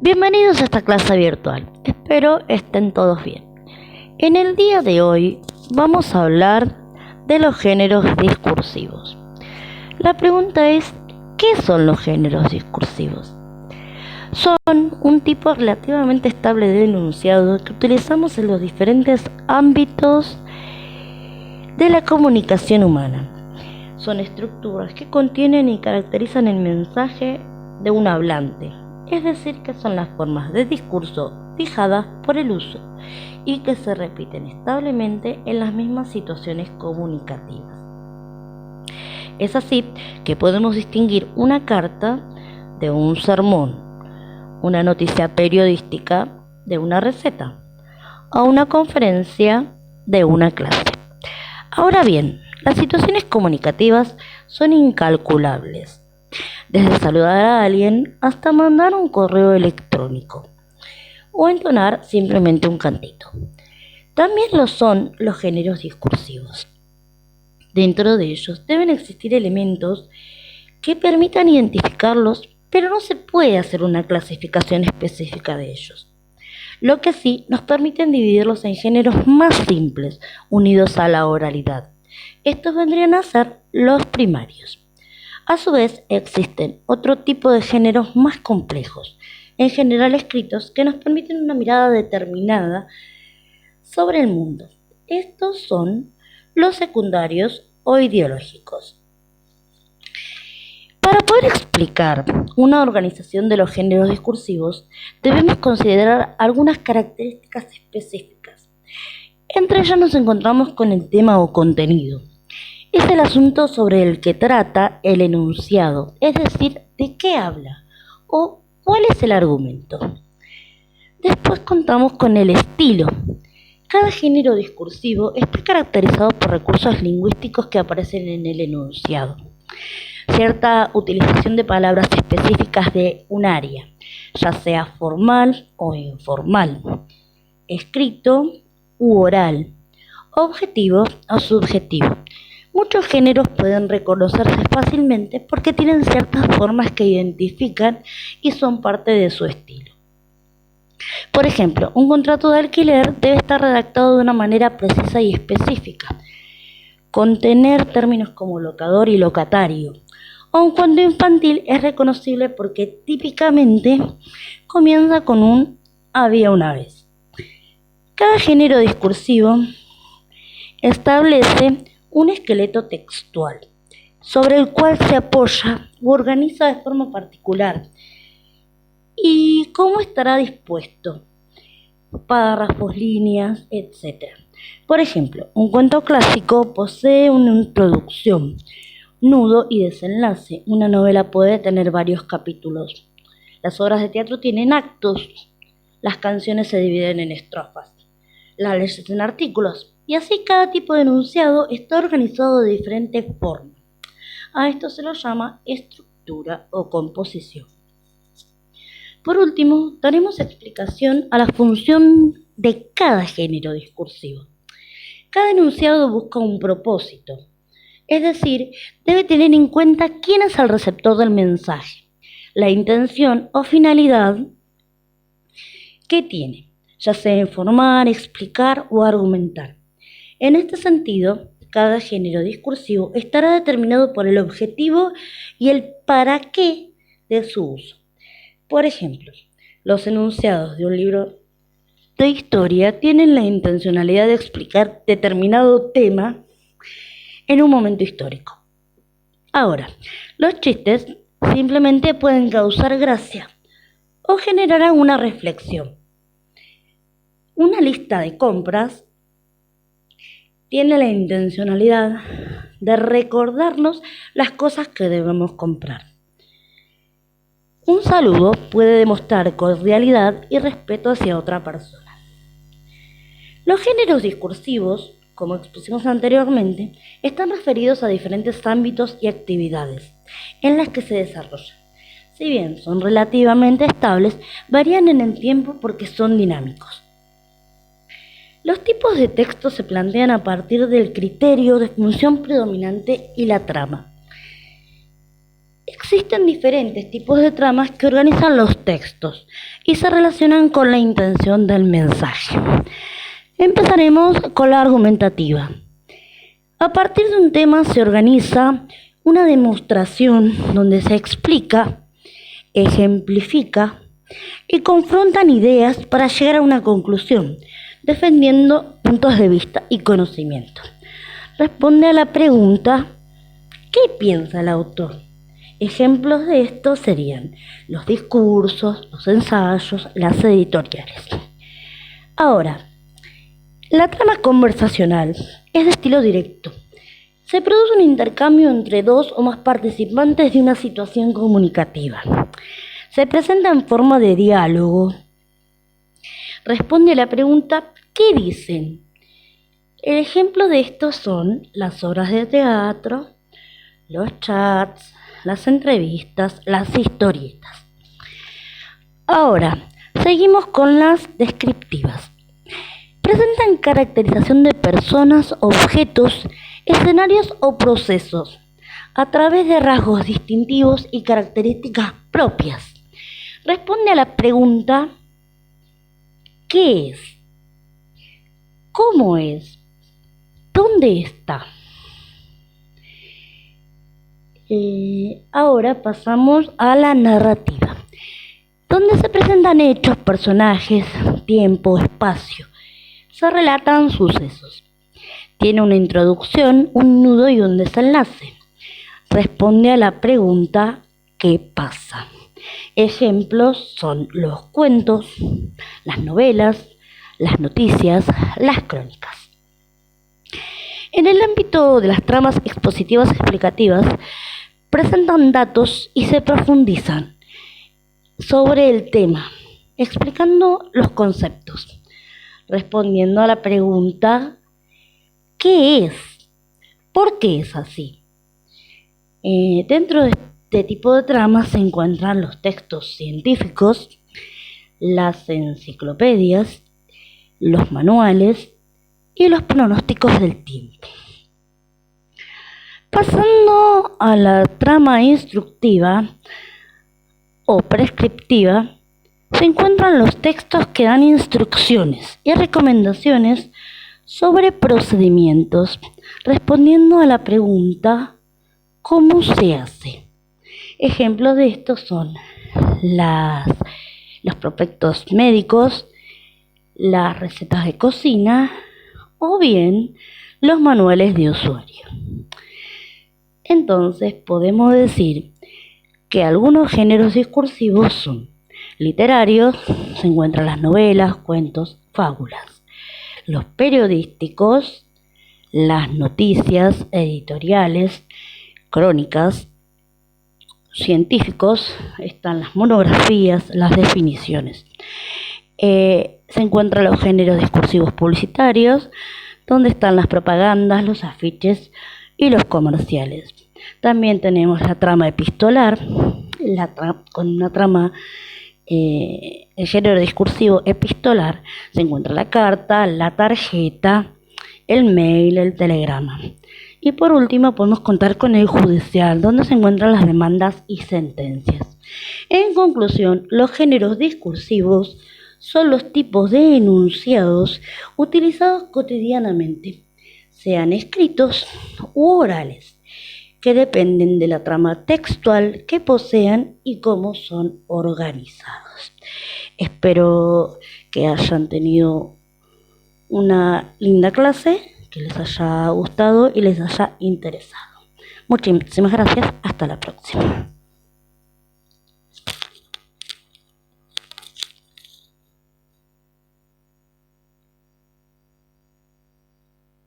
Bienvenidos a esta clase virtual. Espero estén todos bien. En el día de hoy vamos a hablar de los géneros discursivos. La pregunta es, ¿qué son los géneros discursivos? Son un tipo relativamente estable de enunciado que utilizamos en los diferentes ámbitos de la comunicación humana. Son estructuras que contienen y caracterizan el mensaje de un hablante, es decir, que son las formas de discurso fijadas por el uso y que se repiten establemente en las mismas situaciones comunicativas. Es así que podemos distinguir una carta de un sermón, una noticia periodística de una receta o una conferencia de una clase. Ahora bien, las situaciones comunicativas son incalculables, desde saludar a alguien hasta mandar un correo electrónico o entonar simplemente un cantito. También lo son los géneros discursivos. Dentro de ellos deben existir elementos que permitan identificarlos, pero no se puede hacer una clasificación específica de ellos. Lo que sí nos permiten dividirlos en géneros más simples, unidos a la oralidad. Estos vendrían a ser los primarios. A su vez, existen otro tipo de géneros más complejos, en general escritos, que nos permiten una mirada determinada sobre el mundo. Estos son los secundarios o ideológicos. Para poder explicar una organización de los géneros discursivos, debemos considerar algunas características específicas. Entre ellas nos encontramos con el tema o contenido. Es el asunto sobre el que trata el enunciado, es decir, de qué habla o cuál es el argumento. Después contamos con el estilo. Cada género discursivo está caracterizado por recursos lingüísticos que aparecen en el enunciado. Cierta utilización de palabras específicas de un área, ya sea formal o informal, escrito u oral, objetivo o subjetivo. Muchos géneros pueden reconocerse fácilmente porque tienen ciertas formas que identifican y son parte de su estilo. Por ejemplo, un contrato de alquiler debe estar redactado de una manera precisa y específica, contener términos como locador y locatario. Un cuento infantil es reconocible porque típicamente comienza con un había una vez. Cada género discursivo establece un esqueleto textual sobre el cual se apoya u organiza de forma particular. ¿Y cómo estará dispuesto? Párrafos, líneas, etc. Por ejemplo, un cuento clásico posee una introducción, nudo y desenlace. Una novela puede tener varios capítulos. Las obras de teatro tienen actos. Las canciones se dividen en estrofas. Las leyes en artículos. Y así cada tipo de enunciado está organizado de diferentes formas. A esto se lo llama estructura o composición. Por último, daremos explicación a la función de cada género discursivo. Cada enunciado busca un propósito, es decir, debe tener en cuenta quién es el receptor del mensaje, la intención o finalidad que tiene, ya sea informar, explicar o argumentar. En este sentido, cada género discursivo estará determinado por el objetivo y el para qué de su uso. Por ejemplo, los enunciados de un libro de historia tienen la intencionalidad de explicar determinado tema en un momento histórico. Ahora, los chistes simplemente pueden causar gracia o generar una reflexión. Una lista de compras tiene la intencionalidad de recordarnos las cosas que debemos comprar. Un saludo puede demostrar cordialidad y respeto hacia otra persona. Los géneros discursivos, como expusimos anteriormente, están referidos a diferentes ámbitos y actividades en las que se desarrollan. Si bien son relativamente estables, varían en el tiempo porque son dinámicos. Los tipos de texto se plantean a partir del criterio de función predominante y la trama. Existen diferentes tipos de tramas que organizan los textos y se relacionan con la intención del mensaje. Empezaremos con la argumentativa. A partir de un tema se organiza una demostración donde se explica, ejemplifica y confrontan ideas para llegar a una conclusión, defendiendo puntos de vista y conocimiento. Responde a la pregunta: ¿qué piensa el autor? Ejemplos de esto serían los discursos, los ensayos, las editoriales. Ahora, la trama conversacional es de estilo directo. Se produce un intercambio entre dos o más participantes de una situación comunicativa. Se presenta en forma de diálogo. Responde a la pregunta: ¿qué dicen? El ejemplo de esto son las obras de teatro, los chats, las entrevistas, las historietas. Ahora, seguimos con las descriptivas. Presentan caracterización de personas, objetos, escenarios o procesos a través de rasgos distintivos y características propias. Responde a la pregunta: ¿qué es? ¿Cómo es? ¿Dónde está? Ahora pasamos a la narrativa, donde se presentan hechos, personajes, tiempo, espacio. Se relatan sucesos. Tiene una introducción, un nudo y un desenlace. Responde a la pregunta: ¿qué pasa? Ejemplos son los cuentos, las novelas, las noticias, las crónicas. En el ámbito de las tramas expositivas explicativas, presentan datos y se profundizan sobre el tema, explicando los conceptos, respondiendo a la pregunta: ¿qué es? ¿Por qué es así? Dentro de este tipo de tramas se encuentran los textos científicos, las enciclopedias, los manuales y los pronósticos del tiempo. Pasando a la trama instructiva o prescriptiva, se encuentran los textos que dan instrucciones y recomendaciones sobre procedimientos, respondiendo a la pregunta: ¿cómo se hace? Ejemplos de estos son los prospectos médicos, las recetas de cocina o bien los manuales de usuario. Entonces podemos decir que algunos géneros discursivos son literarios, se encuentran las novelas, cuentos, fábulas. Los periodísticos, las noticias, editoriales, crónicas. Científicos, están las monografías, las definiciones. Se encuentran los géneros discursivos publicitarios, donde están las propagandas, los afiches y los comerciales. También tenemos la trama epistolar, con una trama, el género discursivo epistolar, se encuentra la carta, la tarjeta, el mail, el telegrama. Y por último podemos contar con el judicial, donde se encuentran las demandas y sentencias. En conclusión, los géneros discursivos son los tipos de enunciados utilizados cotidianamente, sean escritos u orales, que dependen de la trama textual que posean y cómo son organizados. Espero que hayan tenido una linda clase, que les haya gustado y les haya interesado. Muchísimas gracias. Hasta la próxima.